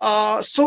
100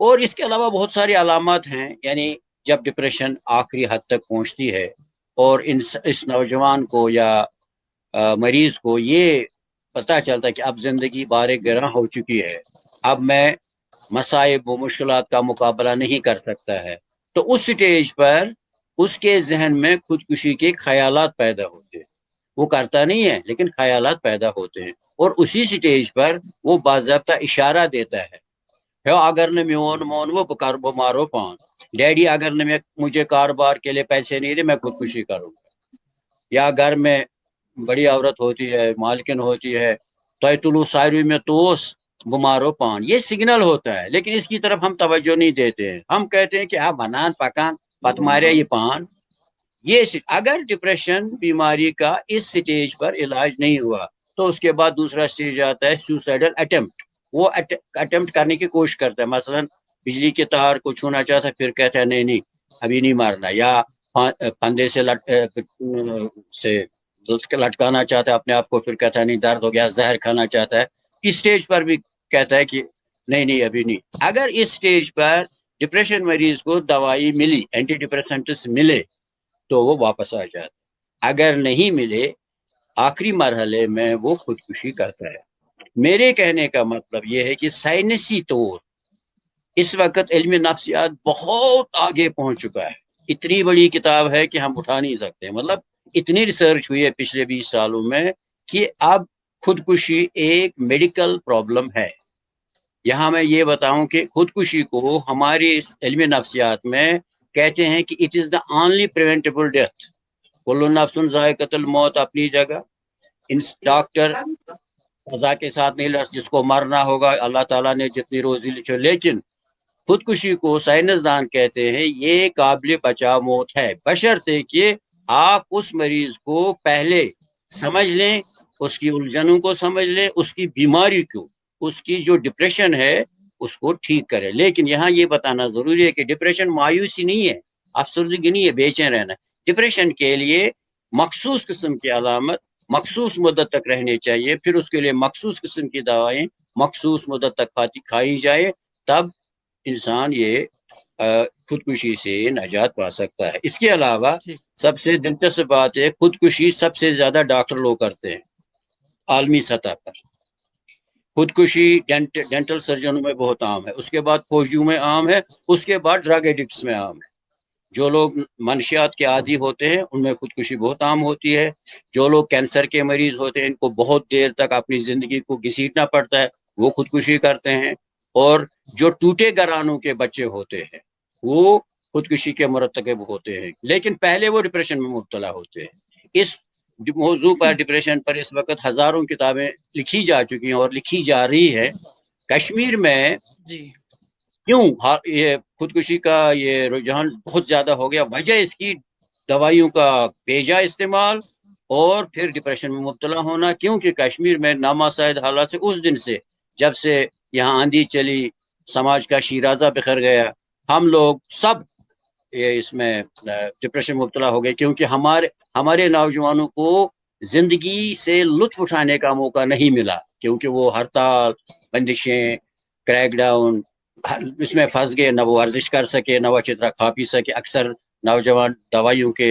اور اس کے علاوہ بہت ساری علامات ہیں، یعنی جب ڈپریشن آخری حد تک پہنچتی ہے اور اس نوجوان کو یا مریض کو یہ پتہ چلتا ہے کہ اب زندگی بار گراں ہو چکی ہے، اب میں مصائب و مشکلات کا مقابلہ نہیں کر سکتا ہے، تو اس سٹیج پر اس کے ذہن میں خودکشی کے خیالات پیدا ہوتے ہیں۔ وہ کرتا نہیں ہے لیکن خیالات پیدا ہوتے ہیں، اور اسی سٹیج پر وہ باضابطہ اشارہ دیتا ہے، اگر نہ میون مون وہ کر بہ مارو پان، ڈیڈی اگر نہ مجھے کاروبار کے لیے پیسے نہیں دے میں خودکشی کروں گا، یا گھر میں بڑی عورت ہوتی ہے، مالکن ہوتی ہے، تو تلو ساروی میں توس بمارو پان، یہ سگنل ہوتا ہے، لیکن اس کی طرف ہم توجہ نہیں دیتے ہیں۔ ہم کہتے ہیں کہ آپ بنان پکان پت مارے یہ پان۔ یہ اگر ڈپریشن بیماری کا اس سٹیج پر علاج نہیں ہوا تو اس کے بعد دوسرا سٹیج آتا ہے سوسائڈل اٹیمپٹ۔ وہ اٹیمپٹ کرنے کی کوشش کرتا ہے، مثلا بجلی کے تار کو چھونا چاہتا ہے، پھر کہتا ہے نہیں نہیں ابھی نہیں مارنا، یا پھندے سے لٹکانا چاہتا ہے اپنے آپ کو، پھر کہتا ہے نہیں درد ہو گیا، زہر کھانا چاہتا ہے، اس سٹیج پر بھی کہتا ہے کہ نہیں نہیں ابھی نہیں۔ اگر اس سٹیج پر ڈپریشن مریض کو دوائی ملی، اینٹی ڈپریسنٹس ملے، تو وہ واپس آ جاتا ہے، اگر نہیں ملے آخری مرحلے میں وہ خودکشی کرتا ہے۔ میرے کہنے کا مطلب یہ ہے کہ سائنسی طور اس وقت علم نفسیات بہت آگے پہنچ چکا ہے، اتنی بڑی کتاب ہے کہ ہم اٹھا نہیں سکتے، مطلب اتنی ریسرچ ہوئی ہے پچھلے 20 سالوں میں کہ اب خودکشی ایک میڈیکل پرابلم ہے۔ یہاں میں یہ بتاؤں کہ خودکشی کو ہماری علم نفسیات میں کہتے ہیں کہ it is the only preventable death. کل نفس ذائقۃ الموت اپنی جگہ، ڈاکٹر قضا کے ساتھ نہیں لڑ، جس کو مرنا ہوگا اللہ تعالیٰ نے جتنی روزی لکھی، لیکن خودکشی کو سائنسدان کہتے ہیں یہ قابل بچاؤ موت ہے، بشرطے کہ آپ اس مریض کو پہلے سمجھ لیں، اس کی الجھنوں کو سمجھ لیں، اس کی بیماری کو، اس کی جو ڈپریشن ہے اس کو ٹھیک کرے۔ لیکن یہاں یہ بتانا ضروری ہے کہ ڈپریشن مایوسی نہیں ہے، افسردگی نہیں ہے، بے چین رہنا۔ ڈپریشن کے لیے مخصوص قسم کی علامت مخصوص مدت تک رہنی چاہیے، پھر اس کے لیے مخصوص قسم کی دوائیں مخصوص مدت تک کھائی جائے، تب انسان یہ خودکشی سے نجات پا سکتا ہے۔ اس کے علاوہ سب سے دلچسپ بات ہے، خودکشی سب سے زیادہ ڈاکٹر لوگ کرتے ہیں عالمی سطح پر۔ خودکشی ڈینٹل سرجنوں میں بہت عام ہے، اس کے بعد فوجیوں میں عام ہے، اس کے بعد ڈرگ ایڈکٹس میں عام ہے۔ جو لوگ منشیات کے عادی ہوتے ہیں ان میں خودکشی بہت عام ہوتی ہے۔ جو لوگ کینسر کے مریض ہوتے ہیں، ان کو بہت دیر تک اپنی زندگی کو گھسیٹنا پڑتا ہے، وہ خودکشی کرتے ہیں۔ اور جو ٹوٹے گھرانوں کے بچے ہوتے ہیں وہ خودکشی کے مرتکب ہوتے ہیں، لیکن پہلے وہ ڈپریشن میں مبتلا ہوتے ہیں۔ اس موضوع پر، ڈپریشن پر، اس وقت ہزاروں کتابیں لکھی جا چکی ہیں اور لکھی جا رہی ہے۔ کشمیر میں کیوں یہ خودکشی کا یہ رجحان بہت زیادہ ہو گیا؟ وجہ اس کی دوائیوں کا بیجا استعمال اور پھر ڈپریشن میں مبتلا ہونا، کیونکہ کشمیر میں نامساعد حالات سے اس دن سے جب سے یہاں آندھی چلی، سماج کا شیرازہ بکھر گیا، ہم لوگ سب اس میں ڈپریشن مبتلا ہو گئے، کیونکہ ہمارے نوجوانوں کو زندگی سے لطف اٹھانے کا موقع نہیں ملا، کیونکہ وہ ہڑتال، بندشیں، کریک ڈاؤن، اس میں پھنس گئے، نہ وہ ورزش کر سکے، نہ وہ اچھی طرح کھا پی سکے۔ اکثر نوجوان دوائیوں کے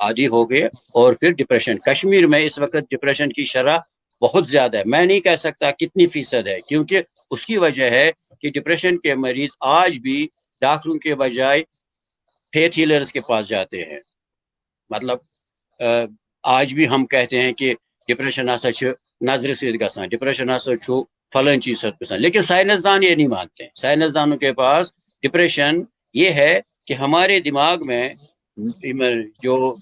عادی ہو گئے اور پھر ڈپریشن۔ کشمیر میں اس وقت ڈپریشن کی شرح بہت زیادہ ہے، میں نہیں کہہ سکتا کتنی فیصد ہے، کیونکہ اس کی وجہ ہے کہ ڈپریشن کے مریض آج بھی ڈاکٹروں کے بجائے فیتھ ہیلرز کے پاس جاتے ہیں۔ مطلب آج بھی ہم کہتے ہیں کہ ڈپریشن ہسا نظر ست گژھان، ڈپریشن ہسا فلان چیز ست گژھان، لیکن سائنسدان یہ نہیں مانتے۔ سائنسدانوں کے پاس ڈپریشن یہ ہے کہ ہمارے دماغ میں جو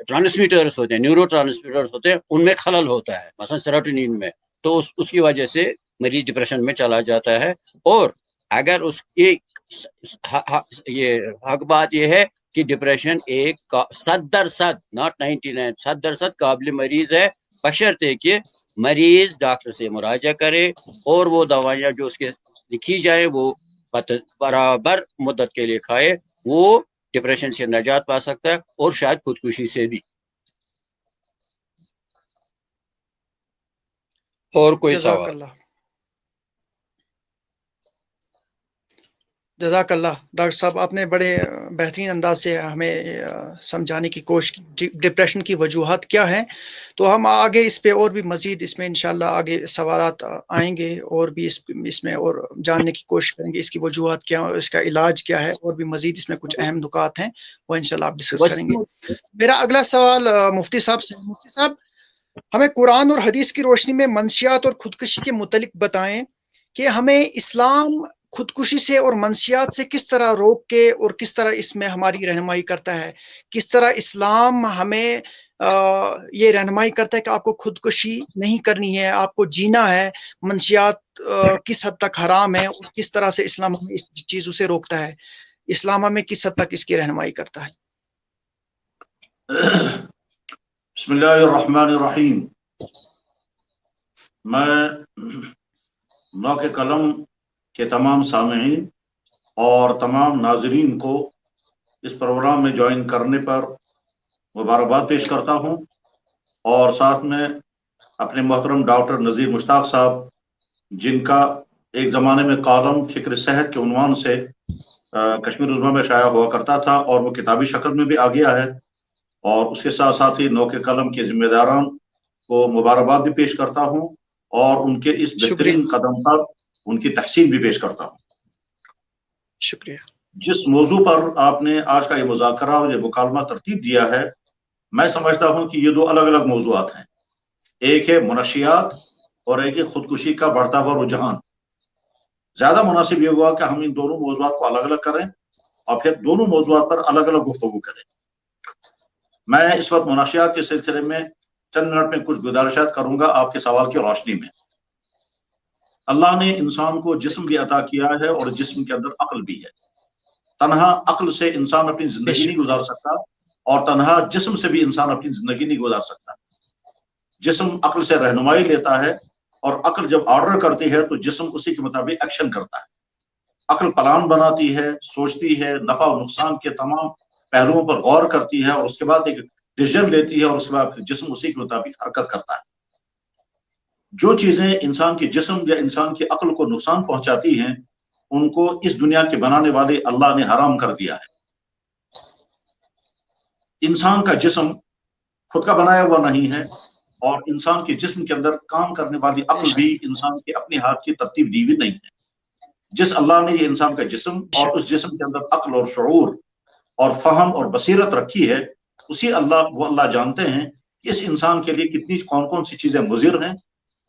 ٹرانسمیٹرز ہوتے ہیں، نیورو ٹرانسمیٹرز ہوتے ہیں، ان میں خلل ہوتا ہے، مثلا سیروٹونین میں، تو اس کی وجہ سے مریض ڈپریشن میں چلا جاتا ہے۔ اور اگر اس کی یہ حق بات یہ ہے کہ ڈپریشن ایک 100%، ناٹ 99، 100% قابل مریض ہے، بشرطے کہ مریض ڈاکٹر سے مراجعہ کرے اور وہ دوائیاں جو اس کے لکھی جائے وہ برابر مدت کے لیے کھائے، وہ ڈپریشن سے نجات پا سکتا ہے اور شاید خودکشی سے بھی۔ اور کوئی جزاک سوال؟ اللہ۔ جزاک اللہ ڈاکٹر صاحب، آپ نے بڑے بہترین انداز سے ہمیں سمجھانے کی کوشش کی ڈپریشن کی وجوہات کیا ہیں. تو ہم آگے اس پہ اور بھی مزید اس میں انشاءاللہ آگے سوالات آئیں گے، اور بھی اس میں اور جاننے کی کوشش کریں گے اس کی وجوہات کیا اور اس کا علاج کیا ہے، اور بھی مزید اس میں کچھ اہم نکات ہیں وہ انشاءاللہ آپ ڈسکس کریں گے. میرا اگلا سوال مفتی صاحب سے. مفتی صاحب، ہمیں قرآن اور حدیث کی روشنی میں منشیات اور خودکشی کے متعلق بتائیں کہ ہمیں اسلام خودکشی سے اور منشیات سے کس طرح روک کے اور کس طرح اس میں ہماری رہنمائی کرتا ہے. کس طرح اسلام ہمیں یہ رہنمائی کرتا ہے کہ آپ کو خودکشی نہیں کرنی ہے، آپ کو جینا ہے. منشیات کس حد تک حرام ہے اور کس طرح سے اسلام ہمیں اس چیزوں سے روکتا ہے. اسلام ہمیں کس حد تک اس کی رہنمائی کرتا ہے. بسم اللہ الرحمن الرحیم. میں نو کے قلم کے تمام سامعین اور تمام ناظرین کو اس پروگرام میں جوائن کرنے پر مبارکباد پیش کرتا ہوں، اور ساتھ میں اپنے محترم ڈاکٹر نذیر مشتاق صاحب، جن کا ایک زمانے میں کالم فکر صحت کے عنوان سے کشمیر عظمیٰ میں شائع ہوا کرتا تھا، اور وہ کتابی شکل میں بھی آ گیا ہے، اور اس کے ساتھ ساتھ ہی نو کے قلم کے ذمہ داران کو مبارکباد بھی پیش کرتا ہوں، اور ان کے اس بہترین قدم پر ان کی تحسین بھی پیش کرتا ہوں. شکریہ. جس موضوع پر آپ نے آج کا یہ مذاکرہ اور یہ مکالمہ ترتیب دیا ہے، میں سمجھتا ہوں کہ یہ دو الگ الگ موضوعات ہیں. ایک ہے منشیات اور ایک ہے خودکشی کا بڑھتا ہوا رجحان. زیادہ مناسب یہ ہوا کہ ہم ان دونوں موضوعات کو الگ الگ کریں اور پھر دونوں موضوعات پر الگ الگ گفتگو کریں. میں اس وقت منشیات کے سلسلے میں چند منٹ میں کچھ گزارشات کروں گا آپ کے سوال کی روشنی میں. اللہ نے انسان کو جسم بھی عطا کیا ہے اور جسم کے اندر عقل بھی ہے. تنہا عقل سے انسان اپنی زندگی نہیں گزار سکتا، اور تنہا جسم سے بھی انسان اپنی زندگی نہیں گزار سکتا. جسم عقل سے رہنمائی لیتا ہے، اور عقل جب آرڈر کرتی ہے تو جسم اسی کے مطابق ایکشن کرتا ہے. عقل پلان بناتی ہے، سوچتی ہے، نفع و نقصان کے تمام پہلوؤں پر غور کرتی ہے، اور اس کے بعد ایک ڈیسیژن لیتی ہے، اور اس کے بعد جسم اسی کے مطابق حرکت کرتا ہے. جو چیزیں انسان کے جسم یا انسان کی عقل کو نقصان پہنچاتی ہیں، ان کو اس دنیا کے بنانے والے اللہ نے حرام کر دیا ہے. انسان کا جسم خود کا بنایا ہوا نہیں ہے، اور انسان کے جسم کے اندر کام کرنے والی عقل بھی انسان کے اپنے ہاتھ کی ترتیب دی ہوئی نہیں ہے. جس اللہ نے یہ انسان کا جسم اور اس جسم کے اندر عقل اور شعور اور فہم اور بصیرت رکھی ہے، اسی وہ اللہ جانتے ہیں کہ اس انسان کے لیے کتنی کون کون سی چیزیں مضر ہیں،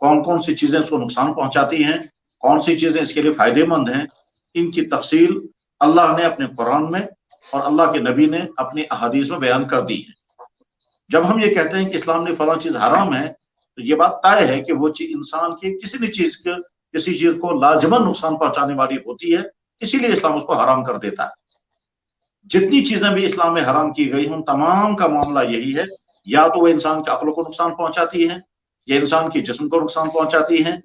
کون کون سی چیزیں اس کو نقصان پہنچاتی ہیں، کون سی چیزیں اس کے لیے فائدے مند ہیں. ان کی تفصیل اللہ نے اپنے قرآن میں اور اللہ کے نبی نے اپنی احادیث میں بیان کر دی ہے. جب ہم یہ کہتے ہیں کہ اسلام نے فلاں چیز حرام ہے، تو یہ بات طے ہے کہ وہ چیز انسان کی کسی چیز کو لازماً نقصان پہنچانے والی ہوتی ہے، اسی لیے اسلام اس کو حرام کر دیتا ہے. جتنی چیزیں بھی اسلام میں حرام کی گئی ان تمام کا معاملہ یہی ہے، یا تو وہ انسان کے عقل کو نقصان پہنچاتی ہیں، یا انسان کے جسم کو نقصان پہنچاتی ہیں،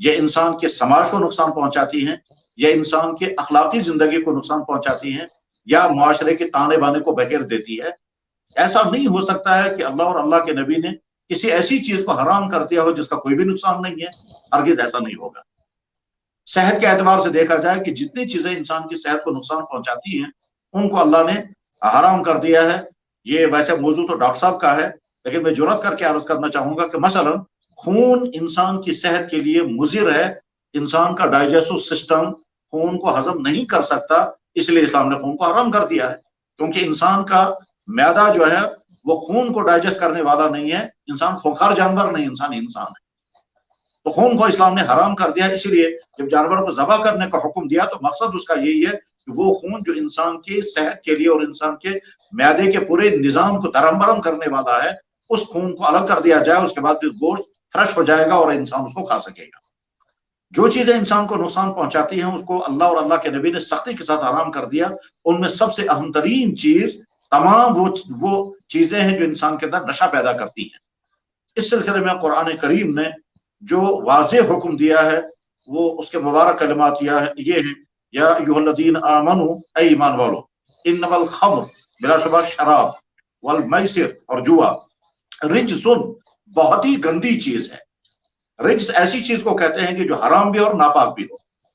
یا انسان کے سماج کو نقصان پہنچاتی ہیں، یا انسان کے اخلاقی زندگی کو نقصان پہنچاتی ہیں، یا معاشرے کے تانے بانے کو بکھیر دیتی ہے. ایسا نہیں ہو سکتا ہے کہ اللہ اور اللہ کے نبی نے کسی ایسی چیز کو حرام کر دیا ہو جس کا کوئی بھی نقصان نہیں ہے. ہرگز ایسا نہیں ہوگا. صحت کے اعتبار سے دیکھا جائے کہ جتنی چیزیں انسان کی صحت کو نقصان پہنچاتی ہیں ان کو اللہ نے حرام کر دیا ہے. یہ ویسے موضوع تو ڈاکٹر صاحب کا ہے، لیکن میں جرات کر کے عرض کرنا چاہوں گا کہ مثلا خون انسان کی صحت کے لیے مضر ہے. انسان کا ڈائجسٹو سسٹم خون کو ہضم نہیں کر سکتا، اس لیے اسلام نے خون کو حرام کر دیا ہے. کیونکہ انسان کا معدہ جو ہے وہ خون کو ڈائجسٹ کرنے والا نہیں ہے. انسان خونخوار جانور نہیں، انسان ہے. تو خون کو اسلام نے حرام کر دیا. اسی لیے جب جانور کو ذبح کرنے کا حکم دیا تو مقصد اس کا یہی ہے کہ وہ خون جو انسان کی صحت کے لیے اور انسان کے معدے کے پورے نظام کو درہم برہم کرنے والا ہے، اس خون کو الگ کر دیا جائے. اس کے بعد پھر گوشت فریش ہو جائے گا اور انسان اس کو کھا سکے گا. جو چیزیں انسان کو نقصان پہنچاتی ہیں اس کو اللہ اور اللہ کے نبی نے سختی کے ساتھ حرام کر دیا. ان میں سب سے اہم ترین چیز تمام وہ چیزیں ہیں جو انسان کے اندر نشہ پیدا کرتی ہیں. اس سلسلے میں قرآن کریم نے جو واضح حکم دیا ہے وہ اس کے مبارک کلمات یہ ہیں: یا ایھا الذین آمنوا، اے ایمان والو، انما الخمر، بلا شبہ شراب، والمیسر، اور جوا، رجسن، بہت ہی گندی چیز ہے. رجس ایسی چیز کو کہتے ہیں کہ جو حرام بھی اور ناپاک بھی ہو.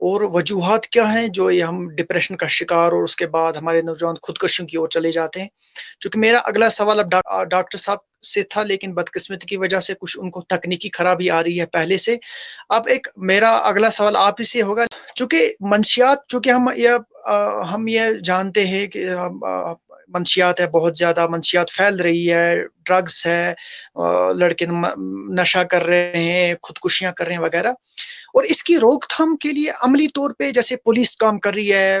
اور وجوہات کیا ہیں جو یہ ہم ڈپریشن کا شکار اور اس کے بعد ہمارے نوجوان خودکشیوں کی اور چلے جاتے ہیں. چونکہ میرا اگلا سوال اب ڈاکٹر صاحب سے تھا، لیکن بدقسمتی کی وجہ سے کچھ ان کو تکنیکی خرابی آ رہی ہے پہلے سے. اب میرا اگلا سوال آپ ہی سے ہوگا. چونکہ منشیات، چونکہ ہم یہ جانتے ہیں کہ منشیات ہے، بہت زیادہ منشیات پھیل رہی ہے، ڈرگس ہے، لڑکے نشہ کر رہے ہیں، خودکشیاں کر رہے ہیں وغیرہ. اور اس کی روک تھام کے لیے عملی طور پہ جیسے پولیس کام کر رہی ہے،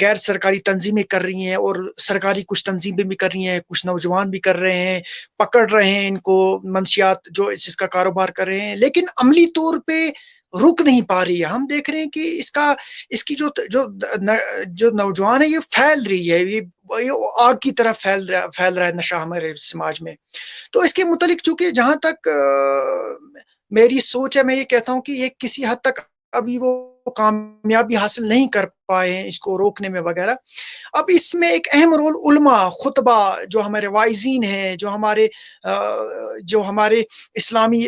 غیر سرکاری تنظیمیں کر رہی ہیں، اور سرکاری کچھ تنظیمیں بھی کر رہی ہیں، کچھ نوجوان بھی کر رہے ہیں، پکڑ رہے ہیں ان کو، منشیات جو اس کا کاروبار کر رہے ہیں، لیکن عملی طور پہ رک نہیں پا رہی ہے. ہم دیکھ رہے ہیں کہ اس کی جو نوجوان ہے یہ پھیل رہی ہے، یہ آگ کی طرح پھیل رہا ہے نشہ ہمارے سماج میں. تو اس کے متعلق چونکہ جہاں تک میری سوچ ہے، میں یہ کہتا ہوں کہ یہ کسی حد تک ابھی وہ کامیابی حاصل نہیں کر پائے ہیں اس کو روکنے میں وغیرہ. اب اس میں ایک اہم رول علماء، خطبہ، جو ہمارے واعظین ہیں، جو ہمارے اسلامی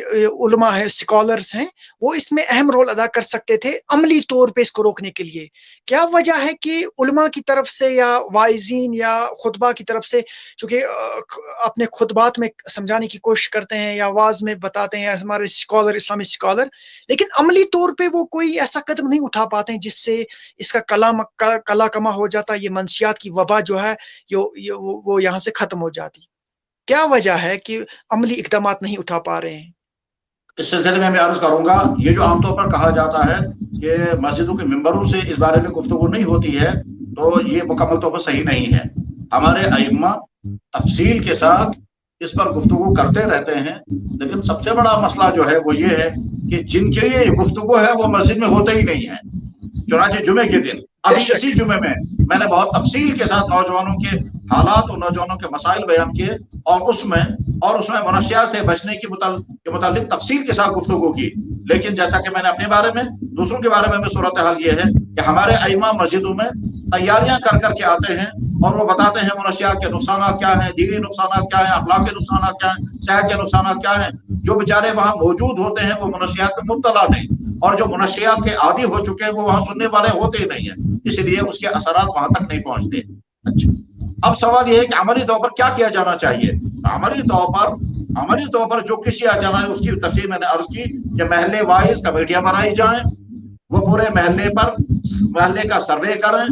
علماء ہیں، سکالرز ہیں، وہ اس میں اہم رول ادا کر سکتے تھے عملی طور پہ اس کو روکنے کے لیے. کیا وجہ ہے کہ علماء کی طرف سے یا واعظین یا خطبہ کی طرف سے، چونکہ اپنے خطبات میں سمجھانے کی کوشش کرتے ہیں یا واعظ میں بتاتے ہیں ہمارے سکالر، اسلامی سکالر، لیکن عملی طور پہ وہ کوئی ایسا قدم نہیں اٹھا پاتے ہیں جس سے اس کا کلا کما ہو جاتا، یہ منشیات کی وبا جو ہے وہ یہاں سے ختم ہو جاتی. کیا وجہ ہے کہ عملی اقدامات نہیں اٹھا پا رہے ہیں؟ اس سلسلے میں عرض کروں گا، یہ جو عام طور پر کہا جاتا ہے کہ مسجدوں کے ممبروں سے اس بارے میں گفتگو نہیں ہوتی ہے، تو یہ مکمل طور پر صحیح نہیں ہے. ہمارے ائمہ تفصیل کے ساتھ اس پر گفتگو کرتے رہتے ہیں، لیکن سب سے بڑا مسئلہ جو ہے وہ یہ ہے کہ جن کے لیے گفتگو ہے وہ مسجد میں ہوتے ہی نہیں ہے. چنانچہ جمعے کے دن، ابھی اسی جمعے میں نے بہت تفصیل کے ساتھ نوجوانوں کے حالات اور نوجوانوں کے مسائل بیان کیے، اور اس میں منشیات سے بچنے کے متعلق تفصیل کے ساتھ گفتگو کی. لیکن جیسا کہ میں نے اپنے بارے میں، دوسروں کے بارے میں صورتحال یہ ہے کہ ہمارے ائمہ مسجدوں میں تیاریاں کر کے آتے ہیں، اور وہ بتاتے ہیں منشیات کے نقصانات کیا ہیں، دینی نقصانات کیا ہیں، اخلاق کے نقصانات کیا ہیں، صحت کے نقصانات کیا ہیں. جو بیچارے وہاں موجود ہوتے ہیں وہ منشیات میں مبتلا نہیں، اور جو منشیات کے عادی ہو چکے ہیں وہ وہاں سننے والے ہوتے ہی نہیں ہیں، اس لیے اس کے اثرات وہاں تک نہیں پہنچتے. اب سوال یہ ہے کہ عملی طور پر کیا کیا جانا چاہیے. عملی طور پر جو کسی جانا ہے اس کی تفصیل میں نے عرض کی کہ محلے وائز کمیٹیاں بنائی جائیں، وہ پورے محلے کا سروے کریں،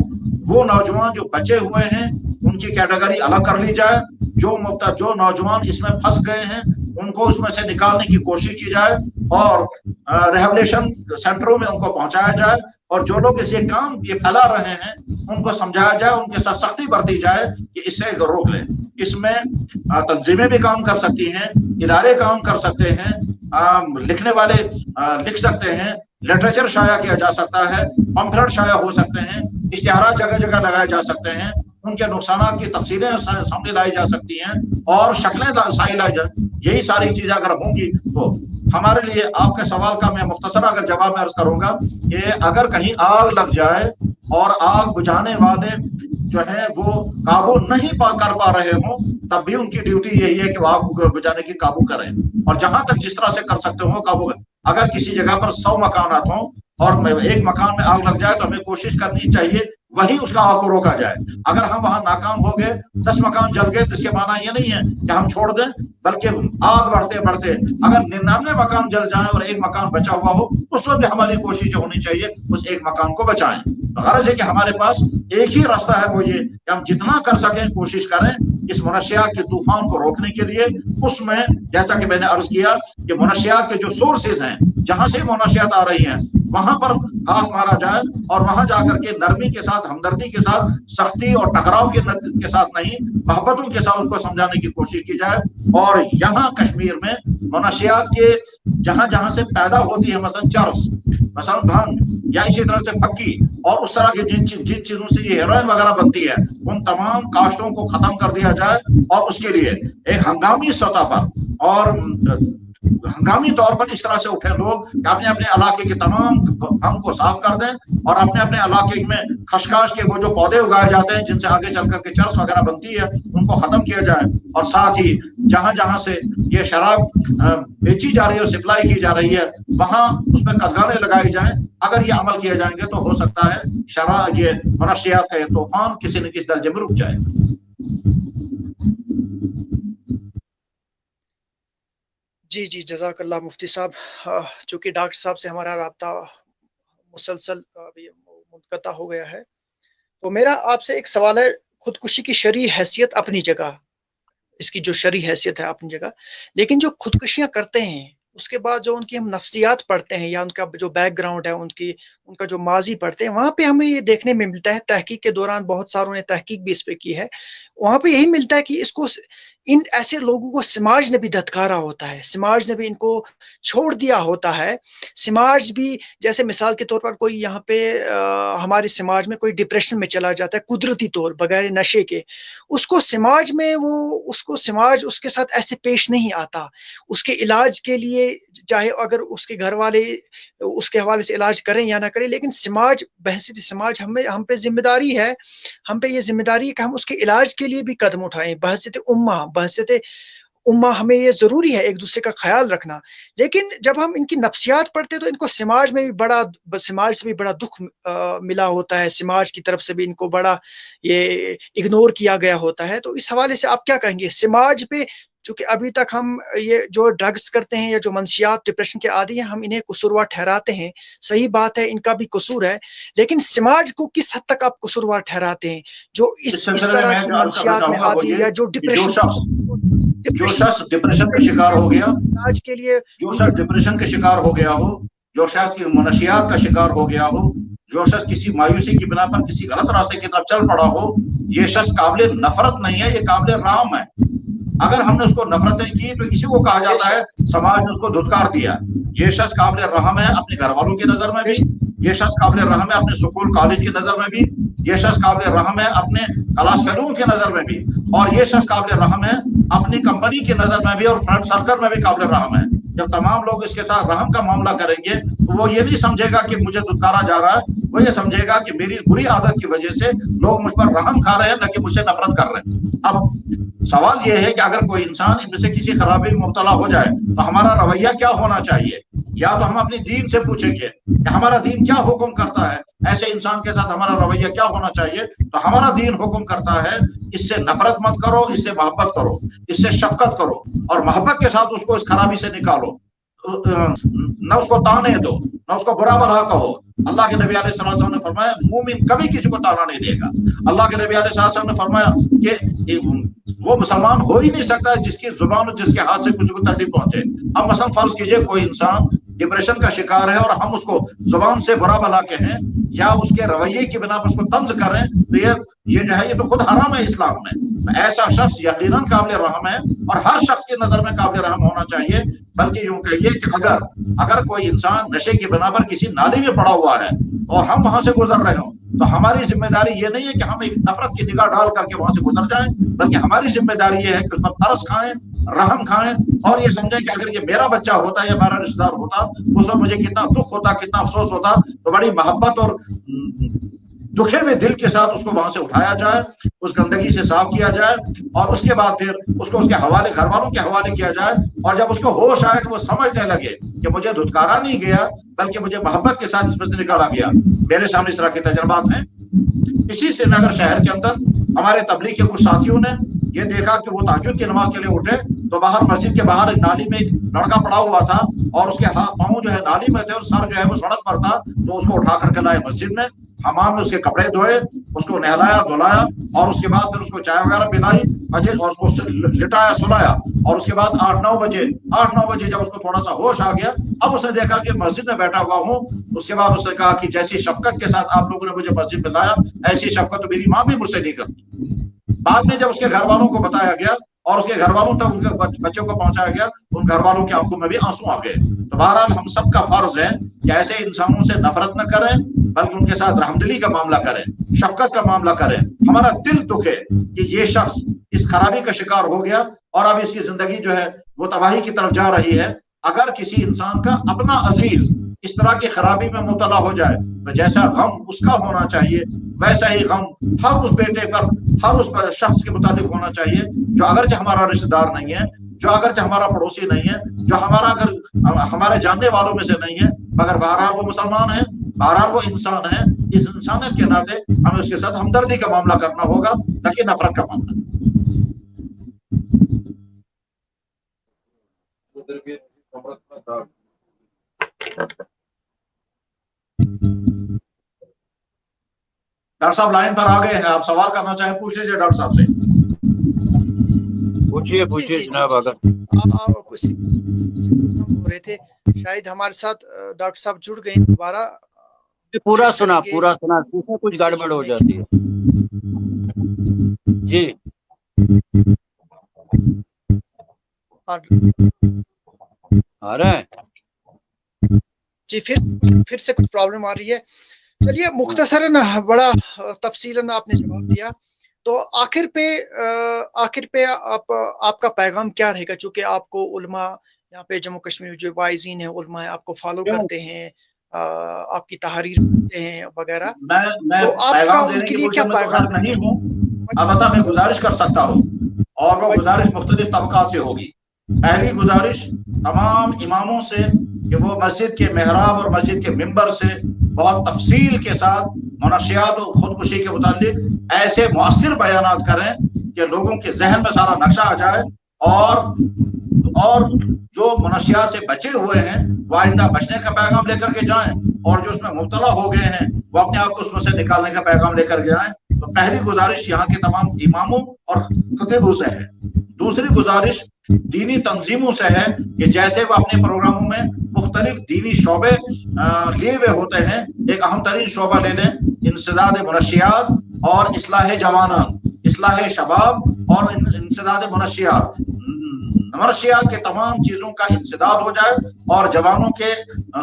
وہ نوجوان جو بچے ہوئے ہیں ان کی کیٹیگری الگ کر لی جائے، جو نوجوان اس میں پھنس گئے ہیں ان کو اس میں سے نکالنے کی کوشش کی جائے، اور ریہیبلیشن سینٹروں میں ان کو پہنچایا جائے، اور جو لوگ اس کام یہ پھیلا رہے ہیں ان کو سمجھایا جائے، ان کے ساتھ سختی برتی جائے کہ اس سے روک لیں. اس میں تنظیمیں بھی کام کر سکتی ہیں، ادارے کام کر سکتے ہیں، لکھنے والے لکھ سکتے ہیں، لٹریچر شائع کیا جا سکتا ہے، پمفلٹ شائع ہو سکتے ہیں، اشتہارات جگہ جگہ لگائے جا سکتے ہیں، ان کے نقصانات کی تفصیلیں سامنے لائی جا سکتی ہیں، اور شکلیں لائی جائیں. یہی ساری چیزیں اگر ہوں گی تو ہمارے لیے، آپ کے سوال کا میں مختصر اگر جواب میں عرض کروں گا کہ اگر کہیں آگ لگ جائے اور آگ بجھانے والے جو ہیں وہ قابو نہیں کر پا رہے ہوں، تب بھی ان کی ڈیوٹی یہی ہے کہ وہ آگ بجھانے کی قابو کریں، اور جہاں تک جس طرح سے کر سکتے ہوں قابو کریں. اگر کسی جگہ پر 100 مکانات ہوں اور ایک مکان میں آگ لگ جائے تو ہمیں کوشش کرنی چاہیے وہیں اس کا آگ کو روکا جائے. اگر ہم وہاں ناکام ہو گئے، 10 مکان جل گئے، تو اس کے معنی یہ نہیں ہے کہ ہم چھوڑ دیں، بلکہ آگ بڑھتے بڑھتے اگر 99 مکان جل جائیں اور ایک مکان بچا ہوا ہو، اس وقت بھی ہماری کوشش ہونی چاہیے اس ایک مکان کو بچائیں. غرض ہے کہ ہمارے پاس ایک ہی راستہ ہے، وہ یہ کہ ہم جتنا کر سکیں کوشش کریں اس منشیات کے طوفان کو روکنے کے لیے. اس میں جیسا کہ میں نے عرض کیا کہ منشیات کے جو سورسز ہیں، جہاں سے منشیات آ رہی ہیں، وہاں پر ہاتھ مارا جائے، اور وہاں جا کر کے نرمی کے ساتھ، ہمدردی کے ساتھ، سختی اور ٹکراؤ کے ساتھ نہیں، محبتوں کے ساتھ ان کو سمجھانے کی کوشش کی جائے. اور یہاں کشمیر میں منشیات کے جہاں جہاں سے پیدا ہوتی ہے، مثلا چرس، مثلا بھنگ، یا اسی طرح سے پکی، اور اس طرح کے جن چیزوں سے یہ ہیروئن وغیرہ بنتی ہے، ان تمام کاشتوں کو ختم کر دیا جائے، اور اس کے لیے ایک ہنگامی سطح پر اور ہنگامی طور پر اس طرح سے اٹھے لوگ کہ اپنے اپنے علاقے کے تمام ہم کو صاف کر دیں اور اپنے اپنے علاقے میں خشخاش کے وہ جو پودے اگائے جاتے ہیں جن سے آگے چل کر کے چرس وغیرہ بنتی ہے ان کو ختم کیا جائے، اور ساتھ ہی جہاں جہاں سے یہ شراب بیچی جا رہی ہے، سپلائی کی جا رہی ہے، وہاں اس میں قدغانے لگائی جائیں۔ اگر یہ عمل کیے جائیں گے تو ہو سکتا ہے یہ منشیات کا یہ طوفان کسی نہ کسی درجے میں رک جائے گا۔ جی جی، جزاک اللہ مفتی صاحب۔ چونکہ ڈاکٹر صاحب سے ہمارا رابطہ مسلسل منقطع ہو گیا ہے، تو میرا آپ سے ایک سوال ہے۔ خودکشی کی شرعی حیثیت اپنی جگہ، اس کی جو شرعی حیثیت ہے اپنی جگہ، لیکن جو خودکشیاں کرتے ہیں اس کے بعد جو ان کی ہم نفسیات پڑھتے ہیں یا ان کا جو بیک گراؤنڈ ہے، ان کا جو ماضی پڑھتے ہیں، وہاں پہ ہمیں یہ دیکھنے میں ملتا ہے، تحقیق کے دوران بہت ساروں نے تحقیق بھی اس پہ کی ہے، وہاں پہ یہی ملتا ہے کہ اس کو ان ایسے لوگوں کو سماج نے بھی دھتکارا ہوتا ہے، سماج نے بھی ان کو چھوڑ دیا ہوتا ہے۔ سماج بھی، جیسے مثال کے طور پر کوئی یہاں پہ ہمارے سماج میں کوئی ڈپریشن میں چلا جاتا ہے قدرتی طور بغیر نشے کے، اس کو سماج میں سماج اس کے ساتھ ایسے پیش نہیں آتا۔ اس کے علاج کے لیے چاہے اگر اس کے گھر والے اس کے حوالے سے علاج کریں یا نہ کریں، لیکن سماج بحثیت سماج ہم پہ ذمہ داری ہے، ہم پہ یہ ذمہ داری ہے کہ ہم اس کے علاج کے لیے بھی قدم اٹھائیں۔ بحثیت امہ ہمیں یہ ضروری ہے ایک دوسرے کا خیال رکھنا، لیکن جب ہم ان کی نفسیات پڑھتے تو ان کو سماج سے بھی بڑا دکھ ملا ہوتا ہے، سماج کی طرف سے بھی ان کو بڑا یہ اگنور کیا گیا ہوتا ہے۔ تو اس حوالے سے آپ کیا کہیں گے؟ سماج پہ چونکہ ابھی تک ہم یہ جو ڈرگز کرتے ہیں یا جو منشیات ڈپریشن کے عادی ہیں، ہم انہیں قصوروار ٹھہراتے ہیں، صحیح بات ہے، ان کا بھی قصور ہے، لیکن سماج کو کس حد تک آپ قصوروار ٹھہراتے ہیں جو اس طرح کی منشیات میں آتی ہے یا جو ڈپریشن ڈپریشن کا شکار ہو گیا، علاج کے لیے جو شخص ڈپریشن کا شکار ہو گیا ہو، جو شخص کی منشیات کا شکار ہو گیا ہو، جو شخص کسی مایوسی کی بنا پر کسی غلط راستے کی طرف چل پڑا ہو، یہ شخص قابل نفرت نہیں ہے، یہ قابل رحم ہے۔ اگر ہم نے اس کو نفرتیں کی تو اسی کو کہا جاتا ہے سماج نے اس کو دھتکار دیا۔ یہ شخص قابل رحم ہے اپنے گھر والوں کی نظر میں بھی، یہ شخص قابل رحم ہے اپنے سکول کالج کی نظر میں بھی، یہ شخص قابل رحم ہے اپنے کلاس فیلوؤں کی نظر میں بھی، اور یہ شخص قابل رحم ہے اپنی کمپنی کی نظر میں بھی اور فرینڈ سرکل میں بھی قابل رحم ہے۔ جب تمام لوگ اس کے ساتھ رحم کا معاملہ کریں گے تو وہ یہ نہیں سمجھے گا کہ مجھے دھتکارا جا رہا ہے، وہ یہ سمجھے گا کہ میری بری عادت کی وجہ سے لوگ مجھ پر رحم کھا رہے ہیں نہ کہ مجھ سے نفرت کر رہے ہیں۔ اب سوال یہ ہے کہ اگر کوئی انسان ان میں سے کسی خرابی میں مبتلا ہو جائے تو ہمارا رویہ کیا ہونا چاہیے؟ یا تو ہم اپنی دین سے پوچھیں گے کہ ہمارا دین کیا حکم کرتا ہے، ایسے انسان کے ساتھ ہمارا رویہ کیا ہونا چاہیے؟ تو ہمارا دین حکم کرتا ہے اس سے نفرت مت کرو، اس سے محبت کرو، اس سے شفقت کرو، اور محبت کے ساتھ اس کو اس خرابی سے نکالو، نہ اس کو تانے دو، نہ اس کو برا بھلا کہو۔ اللہ کے نبی علیہ الصلوۃ والسلام نے فرمایا مومن کبھی کسی کو تانا نہیں دے گا۔ اللہ کے نبی علیہ الصلوۃ والسلام نے فرمایا کہ وہ مسلمان ہو ہی نہیں سکتا جس کی زبان اور جس کے ہاتھ سے کسی کو تکلیف پہنچے۔ اب مثلا فرض کیجئے کوئی انسان ڈپریشن کا شکار ہے اور ہم اس کو زبان سے برا بھلا کہیں یا اس کے رویے کی بنا پر اس کو طنز کریں تو یہ جو ہے یہ تو خود حرام ہے اسلام میں۔ ایسا شخص یقیناً قابل رحم ہے اور ہر شخص کی نظر میں قابل رحم ہونا چاہیے، بلکہ یوں کہیے کہ اگر کوئی انسان نشے کی بنا پر کسی نالی میں پڑا ہوا ہے اور ہم وہاں سے گزر رہے ہوں تو ہماری ذمہ داری یہ نہیں ہے کہ ہم ایک نفرت کی نگاہ ڈال کر کے وہاں سے گزر جائیں، بلکہ ہماری ذمہ داری یہ ہے کہ اس پر ترس کھائیں، رحم کھائیں، اور یہ سمجھیں کہ اگر یہ میرا بچہ ہوتا یا ہمارا رشتہ دار ہوتا اس وقت مجھے کتنا دکھ ہوتا، کتنا افسوس ہوتا، تو بڑی محبت اور دکھے ہوئے دل کے ساتھ اس کو وہاں سے اٹھایا جائے، اس گندگی سے صاف کیا جائے، اور اس کے بعد پھر اس کو اس کے حوالے گھر والوں کے حوالے کیا جائے، اور جب اس کو ہوش آئے کہ وہ سمجھنے لگے کہ مجھے دھتکارا نہیں گیا بلکہ مجھے محبت کے ساتھ اس میں سے نکالا گیا۔ میرے سامنے اس طرح کے تجربات ہیں۔ اسی سری نگر شہر کے اندر ہمارے تبلیغ کے کچھ ساتھیوں نے یہ دیکھا کہ وہ تہجد کی نماز کے لیے اٹھے تو باہر مسجد کے باہر ایک نالی میں ایک لڑکا پڑا ہوا تھا اور اس کے پاؤں جو ہے نالی میں تھے اور سر جو ہے وہ سڑک پر تھا، تو اس کو اٹھا کر کے لائے مسجد میں، حمام میں اس کے کپڑے دھوئے، اس کو نہلایا دھلایا، اور اس کے بعد پھر اس کو چائے وغیرہ پلائی اور اس کو لٹایا سلایا، اور اس کے بعد 8-9 بجے جب اس کو تھوڑا سا ہوش آ گیا، اب اس نے دیکھا کہ مسجد میں بیٹھا ہوا ہوں۔ اس کے بعد اس نے کہا کہ جیسی شفقت کے ساتھ آپ لوگوں نے مجھے مسجد میں لایا ایسی شفقت تو میری ماں بھی مجھ سے نہیں کرتی۔ بعد میں جب اس کے گھر والوں کو بتایا گیا اور اس کے گھر والوں تک ان کے بچوں کو پہنچایا گیا، ان گھر والوں کی آنکھوں میں بھی آنسو آ گئے۔ تو بہرحال ہم سب کا فرض ہے کہ ایسے انسانوں سے نفرت نہ کریں بلکہ ان کے ساتھ رحمدلی کا معاملہ کریں، شفقت کا معاملہ کریں۔ ہمارا دل دکھے کہ یہ شخص اس خرابی کا شکار ہو گیا اور اب اس کی زندگی جو ہے وہ تباہی کی طرف جا رہی ہے۔ اگر کسی انسان کا اپنا عزیز اس طرح کی خرابی میں مبتلا ہو جائے تو جیسا غم اس کا ہونا چاہیے ویسا ہی غم ہر اس بیٹے پر ہر اس شخص کے متعلق ہونا چاہیے جو اگرچہ ہمارا رشتہ دار نہیں ہے، جو اگرچہ ہمارا پڑوسی نہیں ہے، جو ہمارے جاننے والوں میں سے نہیں ہے، مگر بہرحال وہ مسلمان ہے، بہرحال وہ انسان ہے. اس انسانیت کے ناطے ہمیں اس کے ساتھ ہمدردی کا معاملہ کرنا ہوگا، نہ کہ نفرت کا معاملہ. ڈاکٹر صاحب لائن پر آ گئے ہیں، آپ سوال کرنا چاہیں پوچھ لیجیے ڈاکٹر صاحب سے. پوچھیے جناب. اگر ہو رہے تھے شاید ہمارے ساتھ ڈاکٹر صاحب جڑ گئے دوبارہ. پورا سنا کچھ گڑبڑ ہو جاتی ہے. جی آ رہا ہے جی، پھر سے کچھ پرابلم آ رہی ہے. چلیے مختصراً بڑا تفصیلاً آپ نے جواب دیا. تو آخر پہ آپ کا پیغام کیا رہے گا؟ چونکہ آپ کو علماء یہاں پہ جموں کشمیر جو وائزین ہیں، علماء ہیں، آپ کو فالو کرتے ہیں، آپ کی تحریر کرتے ہیں وغیرہ. میں تو آپ کا پیغام ان دینے کے کی لیے کیا پوزیشن میں تو پیغام خیر نہیں ہوں، البتہ میں گزارش کر سکتا ہوں، اور وہ گزارش مختلف طبقات سے ہوگی. پہلی گزارش تمام اماموں سے کہ وہ مسجد کے محراب اور مسجد کے ممبر سے بہت تفصیل کے ساتھ منشیات اور خودکشی کے متعلق ایسے مؤثر بیانات کریں کہ لوگوں کے ذہن میں سارا نقشہ آ جائے، اور جو منشیات سے بچے ہوئے ہیں وہ آئندہ بچنے کا پیغام لے کر کے جائیں، اور جو اس میں مبتلا ہو گئے ہیں وہ اپنے آپ کو اس میں سے نکالنے کا پیغام لے کر کے آئیں. تو پہلی گزارش یہاں کے تمام اماموں اور خطیبوں سے ہے. دوسری گزارش دینی تنظیموں سے ہے کہ جیسے وہ اپنے پروگراموں میں مختلف دینی شعبے لیے ہوئے ہوتے ہیں، ایک اہم ترین شعبہ لے لیں انسداد منشیات اور اصلاح جوانان، اصلاح شباب اور انسداد منشیات کے تمام چیزوں کا انسداد ہو جائے اور جوانوں کے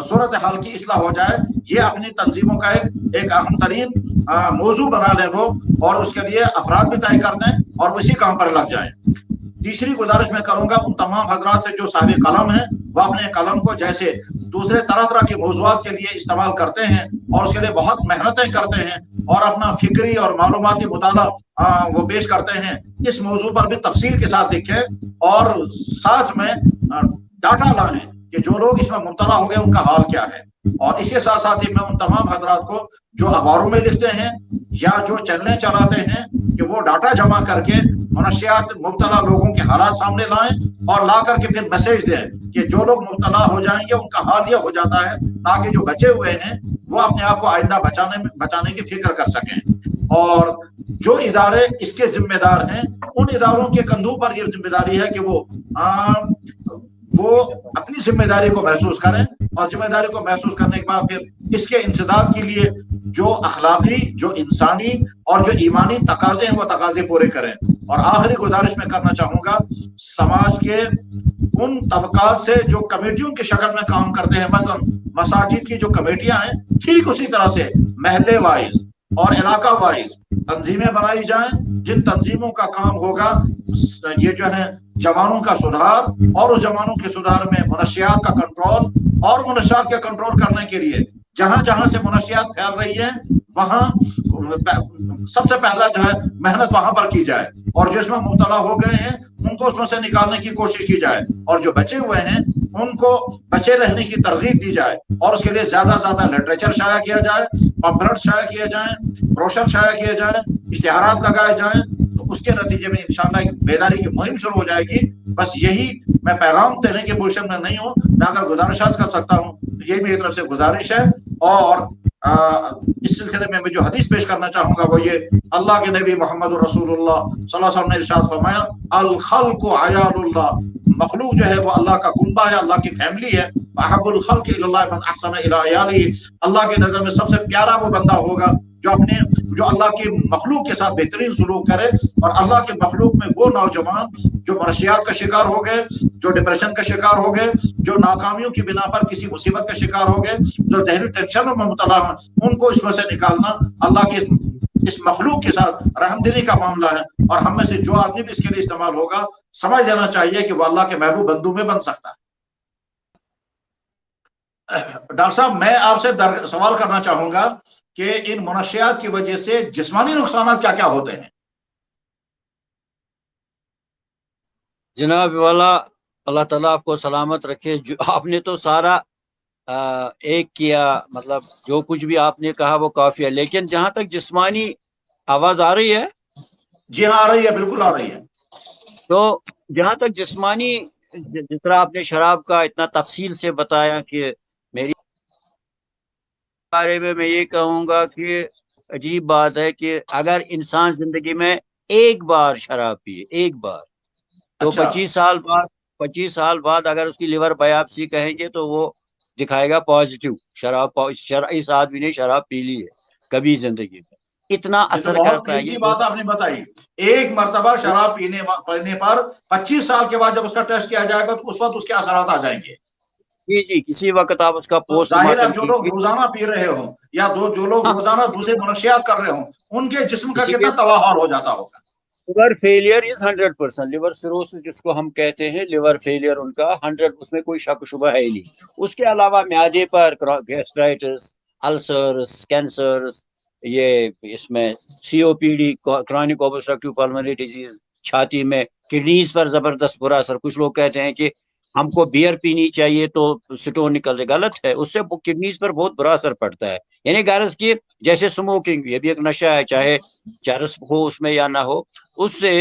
صورتحال کی اصلاح ہو جائے. یہ اپنی تنظیموں کا ایک اہم ترین موضوع بنا لیں وہ، اور اس کے لیے افراد بھی طے کر دیں اور اسی کام پر لگ جائیں. تیسری گزارش میں کروں گا ان تمام حضرات سے جو صاحب قلم ہیں، وہ اپنے قلم کو جیسے دوسرے طرح کے موضوعات کے لیے استعمال کرتے ہیں اور اس کے لیے بہت محنتیں کرتے ہیں اور اپنا فکری اور معلوماتی مطالعہ وہ پیش کرتے ہیں، اس موضوع پر بھی تفصیل کے ساتھ لکھیں اور ساتھ میں ڈاٹا لائیں کہ جو لوگ اس میں مبتلا ہو گئے ان کا حال کیا ہے. اور اس کے ساتھ ساتھ ہی میں ان تمام حضرات کو جو اخباروں میں لکھتے ہیں یا جو چینلیں چلاتے ہیں کہ وہ ڈاٹا جمع کر کے منشیات مبتلا لوگوں کے حالات سامنے لائیں اور لا کر کے پھر میسج دیں کہ جو لوگ مبتلا ہو جائیں گے ان کا حال یہ ہو جاتا ہے، تاکہ جو بچے ہوئے ہیں وہ اپنے آپ کو آئندہ بچانے کی فکر کر سکیں. اور جو ادارے اس کے ذمہ دار ہیں ان اداروں کے کندھوں پر یہ ذمہ داری ہے کہ وہ اپنی ذمہ داری کو محسوس کریں، اور ذمہ داری کو محسوس کرنے کے بعد پھر اس کے انسداد کے لیے جو اخلاقی، جو انسانی اور جو ایمانی تقاضے ہیں وہ تقاضے پورے کریں. اور آخری گزارش میں کرنا چاہوں گا سماج کے ان طبقات سے جو کمیٹیوں کی شکل میں کام کرتے ہیں، مثلا مساجد کی جو کمیٹیاں ہیں ٹھیک اسی طرح سے محلے وائز اور علاقہ وائز تنظیمیں بنائی جائیں، جن تنظیموں کا کام ہوگا یہ جو ہے جوانوں کا سدھار، اور اس جوانوں کے سدھار میں منشیات کا کنٹرول، اور منشیات کے کنٹرول کرنے کے لیے جہاں جہاں سے منشیات پھیل رہی ہیں وہاں سب سے پہلا جو ہے محنت وہاں پر کی جائے، اور جو اس میں مبتلا ہو گئے ہیں ان کو اس میں سے نکالنے کی کوشش کی جائے، اور جو بچے ہوئے ہیں ان کو بچے رہنے کی ترغیب دی جائے، اور اس کے لیے زیادہ سے زیادہ لٹریچر شائع کیا جائے، پمفلٹ شائع کیے جائیں، بروشر شائع کیے جائیں، اشتہارات لگائے جائیں. تو اس کے نتیجے میں انشاءاللہ ایک بیداری کی مہم شروع ہو جائے گی. بس یہی میں پیغام دینے کی پوزیشن میں نہیں ہوں، میں اگر گزارشات کر سکتا ہوں تو یہ میری طرف سے گزارش ہے. اور اس سلسلے میں جو حدیث پیش کرنا چاہوں گا وہ یہ، اللہ کے نبی محمد رسول اللہ صلی اللہ علیہ وسلم نے ارشاد فرمایا الخلق عیال اللہ، مخلوق جو ہے وہ اللہ کا کنبہ ہے، اللہ کی فیملی ہے. احب الخلق الی اللہ من احسن الی عیالہ، اللہ کی نظر میں سب سے پیارا وہ بندہ ہوگا جو اللہ کی مخلوق کے ساتھ بہترین سلوک کرے. اور اللہ کے مخلوق میں وہ نوجوان جو منشیات کا شکار ہو گئے، جو ڈپریشن کا شکار ہو گئے، جو ناکامیوں کی بنا پر کسی مصیبت کا شکار ہو گئے، جو ذہنی ٹینشنوں میں مبتلا ہیں، ان کو اس میں سے نکالنا اللہ کے اس مخلوق کے ساتھ رحم دلی کا معاملہ ہے. اور ہم میں سے جو آدمی بھی اس کے لیے استعمال ہوگا سمجھ لینا چاہیے کہ وہ اللہ کے محبوب بندوں میں بن سکتا ہے. ڈاکٹر صاحب میں آپ سے سوال کرنا چاہوں گا کہ ان منشیات کی وجہ سے جسمانی نقصانات کیا کیا ہوتے ہیں؟ جناب والا اللہ تعالیٰ آپ کو سلامت رکھے. جو آپ نے تو سارا ایک کیا، مطلب جو کچھ بھی آپ نے کہا وہ کافی ہے، لیکن جہاں تک جسمانی، آواز آ رہی ہے؟ جی ہاں آ رہی ہے، بالکل آ رہی ہے. تو جہاں تک جسمانی، جس طرح آپ نے شراب کا اتنا تفصیل سے بتایا، کہ میری بارے میں یہ کہوں گا کہ عجیب بات ہے کہ اگر انسان زندگی میں ایک بار شراب پیے، ایک بار، تو اچھا 25 سال بعد اگر اس کی لیور بایاپسی کہیں گے تو وہ دکھائے گا پازیٹیو، اس آدمی نے شراب پی لی ہے کبھی زندگی میں. اتنا یہ تو اثر بہت کرتا ہے قیمتی یہ. بات آپ نے بتائی. ایک مرتبہ شراب پینے پر 25 سال کے بعد جب اس کا ٹیسٹ کیا جائے گا تو اس وقت اس کے اثرات آ جائیں گے. جی جی، کسی وقت آپ اس کا تو پوسٹ ظاہر ہے مارٹم جو لوگ کیجیے. روزانہ پی رہے ہوں یا جو لوگ ہاں، روزانہ دوسرے منشیات کر رہے ہوں، ان کے جسم کا کسی کتنا کے تباہ حال ہو جاتا ہوگا. لیور فیلئر از 100%، لیور سیروسس جس کو ہم کہتے ہیں، لیور فیلئر ان کا 100، اس میں کوئی شک شبہ ہے ہی نہیں. اس کے علاوہ معدے پر گیسٹرائٹس، السرس، کینسرس، یہ اس میں COPD، کرونک اوبسٹرکٹیو پلمنری ڈیزیز، چھاتی میں، کڈنیز پر زبردست برا اثر. کچھ لوگ کہتے ہیں کہ ہم کو بیئر پینی چاہیے تو سٹون نکل جائے، غلط ہے، اس سے کڈنیز پر بہت برا اثر پڑتا ہے. یعنی غرض کی جیسے اسموکنگ، یہ بھی ایک نشہ ہے، چاہے چرس ہو اس میں یا نہ ہو، اس سے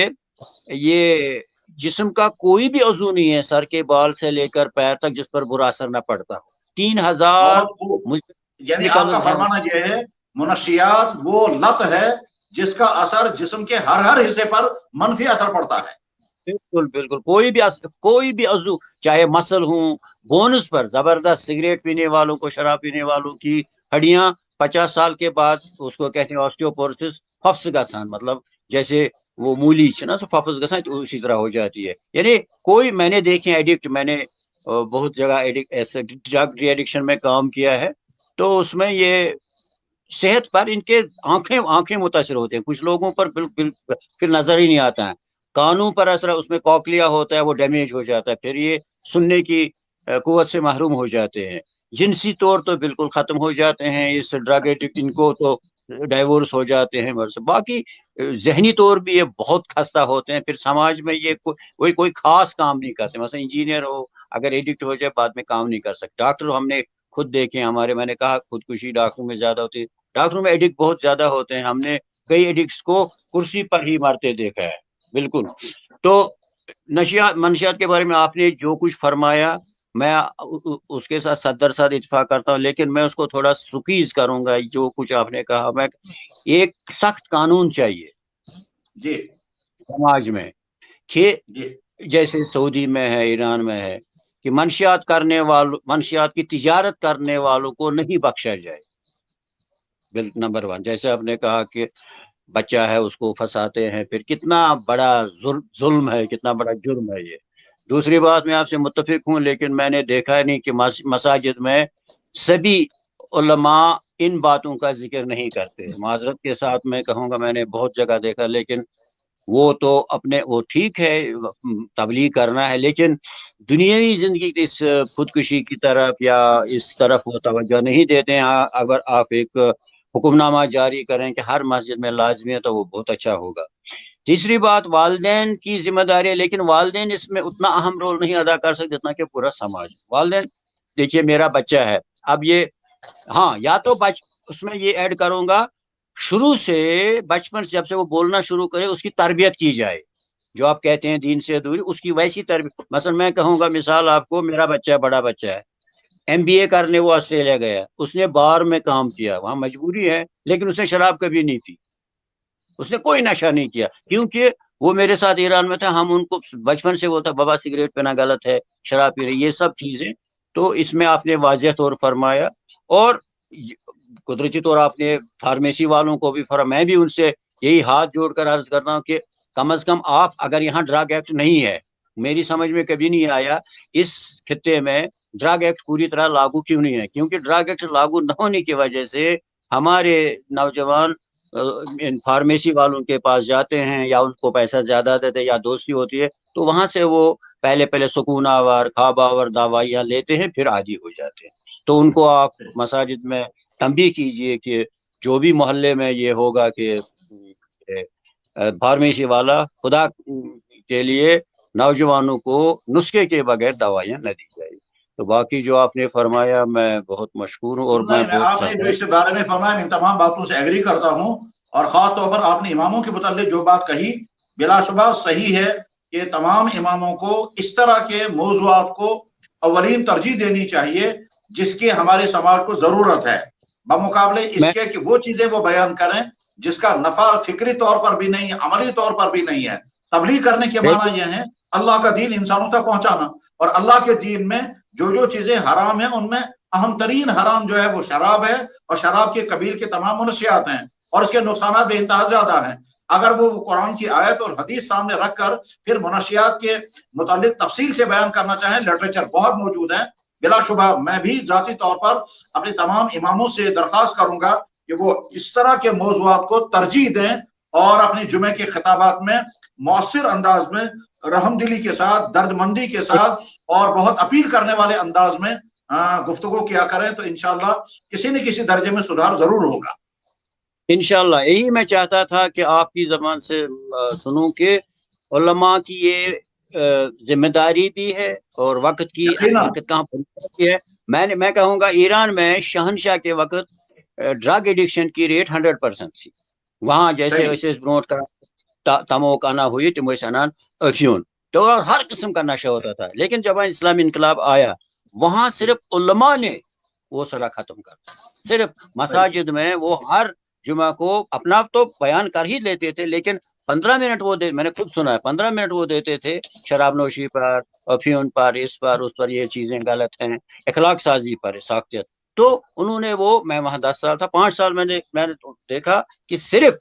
یہ جسم کا کوئی بھی عضو نہیں ہے، سر کے بال سے لے کر پیر تک، جس پر برا اثر نہ پڑتا ہو. 3000 بہت خوب. یعنی آپ کا کیمیکلز ہیں. فرمانا یہ ہے منشیات وہ لت ہے جس کا اثر جسم کے ہر حصے پر منفی اثر پڑتا ہے. بالکل بالکل، کوئی بھی عضو، چاہے مسل ہوں، بونز پر زبردست. سگریٹ پینے والوں کو، شراب پینے والوں کی ہڈیاں 50 سال کے بعد، اس کو کہتے ہیں آسٹیوپورسس، ففس گسان، مطلب جیسے وہ مولی نا سو ففس گسان اسی طرح ہو جاتی ہے. یعنی کوئی، میں نے دیکھے ایڈکٹ، میں نے بہت جگہ ایسے ڈرگ ڈی ایڈکشن میں کام کیا ہے، تو اس میں یہ صحت پر ان کے آنکھیں متاثر ہوتے ہیں. کچھ لوگوں پر بالکل پھر نظر ہی نہیں آتا ہے. کانوں پر اثر، اس میں کوکلیا ہوتا ہے، وہ ڈیمیج ہو جاتا ہے، پھر یہ سننے کی قوت سے محروم ہو جاتے ہیں. جنسی طور تو بالکل ختم ہو جاتے ہیں. اس ڈرگ ایڈکٹ ان کو تو ڈائیورس ہو جاتے ہیں. باقی ذہنی طور بھی یہ بہت خستہ ہوتے ہیں. پھر سماج میں یہ کوئی خاص کام نہیں کرتے. مثلا انجینئر ہو، اگر ایڈکٹ ہو جائے بعد میں کام نہیں کر سکتے. ڈاکٹر ہم نے خود دیکھے ہمارے، میں نے کہا خودکشی ڈاکٹروں میں زیادہ ہوتی ہے، ڈاکٹروں میں ایڈکٹ بہت زیادہ ہوتے ہیں. ہم نے کئی ایڈکٹس کو کرسی پر ہی مرتے دیکھا ہے. بالکل. تو منشیات کے بارے میں آپ نے جو کچھ فرمایا، میں اس کے ساتھ 100% اتفاق کرتا ہوں، لیکن میں اس کو تھوڑا سکیز کروں گا. جو کچھ آپ نے کہا، میں ایک سخت قانون چاہیے جی سماج میں، کہ جی جیسے سعودی میں ہے، ایران میں ہے، کہ منشیات کی تجارت کرنے والوں کو نہیں بخشا جائے. نمبر 1، جیسے آپ نے کہا کہ بچہ ہے اس کو پھنساتے ہیں، پھر کتنا بڑا ظلم ہے، کتنا بڑا جرم ہے یہ. دوسری بات، میں آپ سے متفق ہوں، لیکن میں نے دیکھا نہیں کہ مساجد میں سبھی علماء ان باتوں کا ذکر نہیں کرتے. معذرت کے ساتھ میں کہوں گا، میں نے بہت جگہ دیکھا، لیکن وہ تو وہ ٹھیک ہے، تبلیغ کرنا ہے، لیکن دنیاوی زندگی کی اس خودکشی کی طرف یا اس طرف وہ توجہ نہیں دیتے ہیں. اگر آپ ایک حکم نامہ جاری کریں کہ ہر مسجد میں لازمی ہے تو وہ بہت اچھا ہوگا. تیسری بات، والدین کی ذمہ داری ہے، لیکن والدین اس میں اتنا اہم رول نہیں ادا کر سکتے جتنا کہ پورا سماج. والدین، دیکھیے میرا بچہ ہے، اب یہ، ہاں، یا تو اس میں یہ ایڈ کروں گا، شروع سے بچپن سے جب سے وہ بولنا شروع کرے اس کی تربیت کی جائے. جو آپ کہتے ہیں دین سے دوری، اس کی ویسی تربیت. مثلا میں کہوں گا، مثال آپ کو، میرا بچہ ہے، بڑا بچہ ہے، MBA کرنے وہ آسٹریلیا گیا، اس نے بار میں کام کیا، وہاں مجبوری ہے، لیکن اس نے شراب کبھی نہیں پی، اس نے کوئی نشہ نہیں کیا، کیونکہ وہ میرے ساتھ ایران میں تھا. ہم ان کو بچپن سے بولتا، بابا سگریٹ پینا غلط ہے، شراب پی رہے، یہ سب چیزیں. تو اس میں آپ نے واضح طور فرمایا. اور قدرتی طور آپ نے فارمیسی والوں کو بھی میں بھی ان سے یہی ہاتھ جوڑ کر عرض کرتا ہوں کہ کم از کم آپ، اگر یہاں ڈرگ ایکٹ نہیں ہے، میری سمجھ میں کبھی نہیں آیا اس خطے میں ڈرگ ایکٹ پوری طرح لاگو کیوں نہیں ہے. کیونکہ ڈرگ ایکٹ لاگو نہ ہونے کی وجہ سے ہمارے نوجوان فارمیسی والوں کے پاس جاتے ہیں، یا ان کو پیسہ زیادہ دیتے یا دوستی ہوتی ہے، تو وہاں سے وہ پہلے سکون آور، خواب آور دوائیاں لیتے ہیں، پھر عادی ہو جاتے ہیں. تو ان کو آپ مساجد میں تنبیہ کیجئے کہ جو بھی محلے میں یہ ہوگا کہ فارمیسی والا خدا کے لیے نوجوانوں کو نسخے کے بغیر دوائیاں نہ دی جائے. تو باقی جو آپ نے فرمایا میں بہت مشکور ہوں, اور میں آپ نے جو اس کے بارے میں فرمایا ان تمام باتوں سے ایگری کرتا ہوں, اور خاص طور پر آپ نے اماموں کے متعلق جو بات کہی بلا شبہ صحیح ہے کہ تمام اماموں کو اس طرح کے موضوعات کو اولین ترجیح دینی چاہیے جس کی ہمارے سماج کو ضرورت ہے, بمقابلے اس کے کہ وہ چیزیں وہ بیان کریں جس کا نفع فکری طور پر بھی نہیں, عملی طور پر بھی نہیں ہے. تبلیغ کرنے کے معنی یہ ہے اللہ کا دین انسانوں تک پہنچانا, اور اللہ کے دین میں جو چیزیں حرام ہیں ان میں اہم ترین حرام جو ہے وہ شراب ہے, اور شراب کے قبیل کے تمام منشیات ہیں, اور اس کے نقصانات بے انتہا زیادہ ہیں. اگر وہ قرآن کی آیت اور حدیث سامنے رکھ کر پھر منشیات کے متعلق تفصیل سے بیان کرنا چاہیں, لٹریچر بہت موجود ہے. بلا شبہ میں بھی ذاتی طور پر اپنے تمام اماموں سے درخواست کروں گا کہ وہ اس طرح کے موضوعات کو ترجیح دیں, اور اپنے جمعے کے خطابات میں مؤثر انداز میں, رحم دلی کے ساتھ, درد مندی کے ساتھ, اور بہت اپیل کرنے والے انداز میں گفتگو کیا کریں, تو انشاءاللہ کسی نہ کسی درجے میں سدھار ضرور ہوگا. انشاءاللہ یہی میں چاہتا تھا کہ آپ کی زبان سے سنوں کہ علماء کی یہ ذمہ داری بھی ہے اور وقت کی کہاں پہنچتی ہے. میں کہوں گا ایران میں شہنشاہ کے وقت ڈرگ ایڈکشن کی ریٹ 100% تھی. وہاں جیسے برونٹ کا تمو کانا ہوئی تم انان افیون تو ہر قسم کا نشہ ہوتا تھا. لیکن جب اسلامی انقلاب آیا وہاں صرف علماء نے وہ سارا ختم کر دیا. صرف مساجد میں وہ ہر جمعہ کو اپنا تو بیان کر ہی لیتے تھے, لیکن 15 منٹ وہ میں نے خود سنا ہے 15 منٹ وہ دیتے تھے شراب نوشی پر, افیون پر, اس پر یہ چیزیں غلط ہیں, اخلاق سازی پر, ساختیت. تو انہوں نے وہ, میں وہاں 10 سال تھا, 5 سال میں نے دیکھا کہ صرف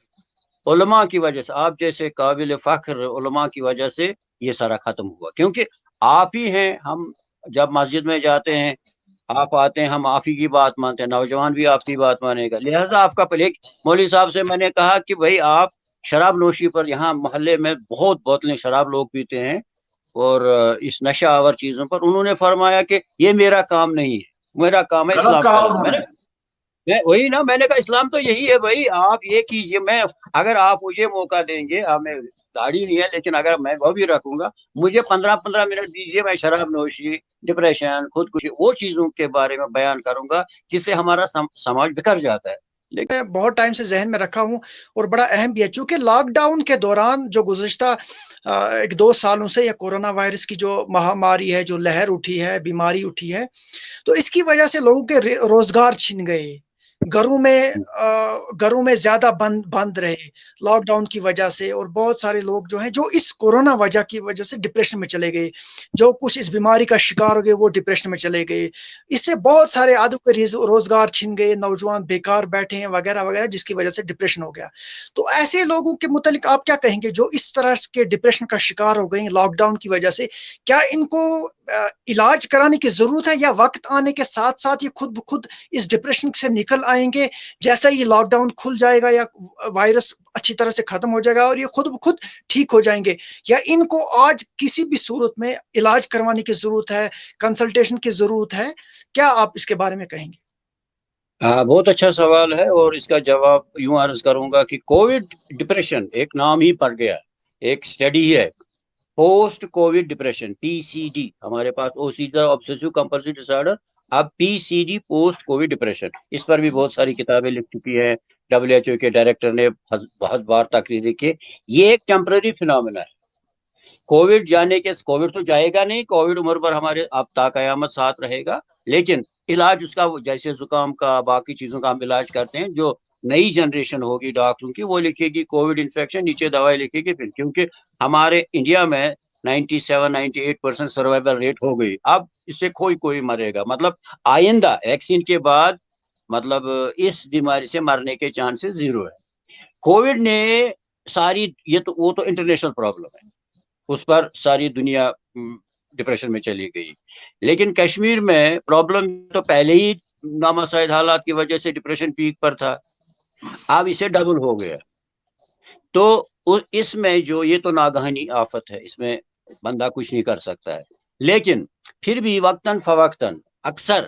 علماء کی وجہ سے, آپ جیسے قابل فخر علماء کی وجہ سے یہ سارا ختم ہوا. کیونکہ آپ ہی ہیں, ہم جب مسجد میں جاتے ہیں آپ آتے ہیں, ہم آپ ہی کی بات مانتے ہیں, نوجوان بھی آپ کی بات مانے گا. لہذا آپ کا پہلے مولوی صاحب سے میں نے کہا کہ بھائی آپ شراب نوشی پر, یہاں محلے میں بہت بوتلیں شراب لوگ پیتے ہیں اور اس نشہ آور چیزوں پر, انہوں نے فرمایا کہ یہ میرا کام نہیں ہے, میرا کام ہے اسلام کا. وہی نا, میں نے کہا اسلام تو یہی ہے بھائی, آپ یہ کیجئے. میں اگر آپ مجھے موقع دیں گے, ہمیں داڑھی نہیں ہے لیکن اگر میں وہ بھی رکھوں گا, مجھے 15 منٹ دیجئے, میں شراب نوشی, ڈپریشن, خودکشی, وہ چیزوں کے بارے میں بیان کروں گا جس سے ہمارا سماج بکھر جاتا ہے. میں بہت ٹائم سے ذہن میں رکھا ہوں اور بڑا اہم بھی ہے, چونکہ لاک ڈاؤن کے دوران جو گزشتہ 1-2 سالوں سے یا کورونا وائرس کی جو مہاماری ہے, جو لہر اٹھی ہے, بیماری اٹھی ہے, تو اس کی وجہ سے لوگوں کے روزگار چھن گئے, گھروں میں زیادہ بند رہے لاک ڈاؤن کی وجہ سے, اور بہت سارے لوگ جو ہیں جو اس کورونا وجہ کی وجہ سے ڈپریشن میں چلے گئے, جو کچھ اس بیماری کا شکار ہو گئے وہ ڈپریشن میں چلے گئے. اس سے بہت سارے آدھوں کے روزگار چھن گئے, نوجوان بیکار بیٹھے ہیں وغیرہ وغیرہ, جس کی وجہ سے ڈپریشن ہو گیا. تو ایسے لوگوں کے متعلق آپ کیا کہیں گے جو اس طرح کے ڈپریشن کا شکار ہو گئے ہیں لاک ڈاؤن کی وجہ سے؟ کیا ان کو علاج کرانے کی ضرورت ہے, یا وقت آنے کے ساتھ ساتھ یہ خود بخود اس ڈپریشن سے نکل آئیں گے جیسا یہ لاک ڈاؤن کھل جائے گا یا وائرس اچھی طرح سے ختم ہو جائے گا اور یہ خود بخود ٹھیک ہو جائیں گے؟ یا ان کو آج کسی بھی صورت میں علاج کروانے کی ضرورت ہے, کنسلٹیشن کی ضرورت ہے؟ کیا آپ اس کے بارے میں کہیں گے؟ بہت اچھا سوال ہے, اور اس کا جواب یوں عرض کروں گا کہ کووڈ ڈپریشن ایک نام ہی پڑ گیا, ایک اسٹڈی ہے پوسٹ کووڈ ڈپریشن, PCD. ہمارے پاس obsessive compulsive disorder, اب PCD پوسٹ کووڈ ڈپریشن. اس پر بھی بہت ساری کتابیں لکھ چکی ہیں, WHO کے ڈائریکٹر نے بہت بار تقریر کی. یہ ایک ٹیمپرری فینومینا ہے. کووڈ جانے کے, کووڈ تو جائے گا نہیں, کووڈ عمر پر ہمارے اب تا قیامت ساتھ رہے گا, لیکن علاج اس کا جیسے زکام کا, باقی چیزوں کا ہم علاج کرتے ہیں, جو نئی جنریشن ہوگی ڈاکٹروں کی وہ لکھے گی کووڈ انفیکشن, نیچے دوائی لکھے گی پھر, کیونکہ ہمارے انڈیا میں 97-98% سروائیول ریٹ ہو گئی. اب اس سے کوئی مرے گا, مطلب آئندہ ویکسین کے بعد مطلب اس بیماری سے مرنے کے چانسز 0 ہے. کووڈ نے ساری, وہ تو انٹرنیشنل پرابلم ہے, اس پر ساری دنیا ڈپریشن میں چلی گئی. لیکن کشمیر میں پرابلم تو پہلے ہی نامساعد حالات کی وجہ سے ڈپریشن پیک پر تھا, اب اسے ڈبل ہو گیا. تو اس میں جو یہ تو ناگہانی آفت ہے, اس میں بندہ کچھ نہیں کر سکتا ہے, لیکن پھر بھی وقتاً فوقتاً اکثر